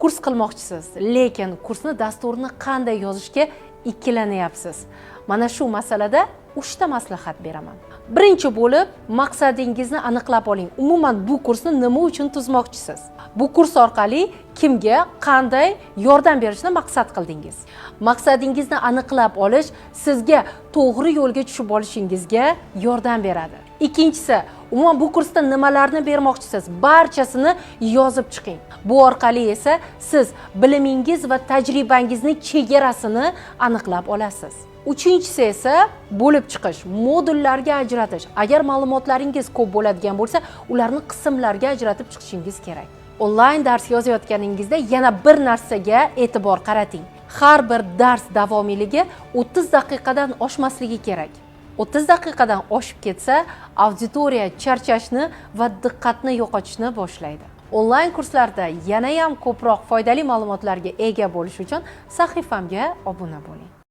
kurs qilmoqchisiz, lekin kursni dasturini qanday yozishga ikkilanyapsiz. Mana shu masalada 3 ta maslahat beraman. Birinchi bo'lib, maqsadingizni aniqlab oling. Umuman bu kursni nima uchun tuzmoqchisiz? Bu kurs orqali kimga qanday yordam berishni maqsad qildingiz? Maqsadingizni aniqlab olish sizga to'g'ri yo'lga tushib olishingizga yordam beradi. Ikkinchisi, umuman bu kursda nimalarni bermoqchisiz? Barchasini yozib chiqing. Bu orqali esa siz bilimingiz va tajribangizni chegarasini aniqlab olasiz. Uchinchisi esa bo'lib chiqish, modullarga ajratish. Agar ma'lumotlaringiz ko'p bo'ladigan bo'lsa, ularni qismlarga ajratib chiqishingiz kerak. Onlayn dars yozayotganingizda yana bir narsaga e'tibor qarating. Har bir dars davomiyligi 30 daqiqadan oshmasligi kerak. 30 daqiqadan oshib ketsa, auditoriya charchashni va diqqatni yo'qotishni boshlaydi. Onlayn kurslarda yana ham ko'proq foydali ma'lumotlarga ega bo'lish uchun sahifamga obuna bo'ling.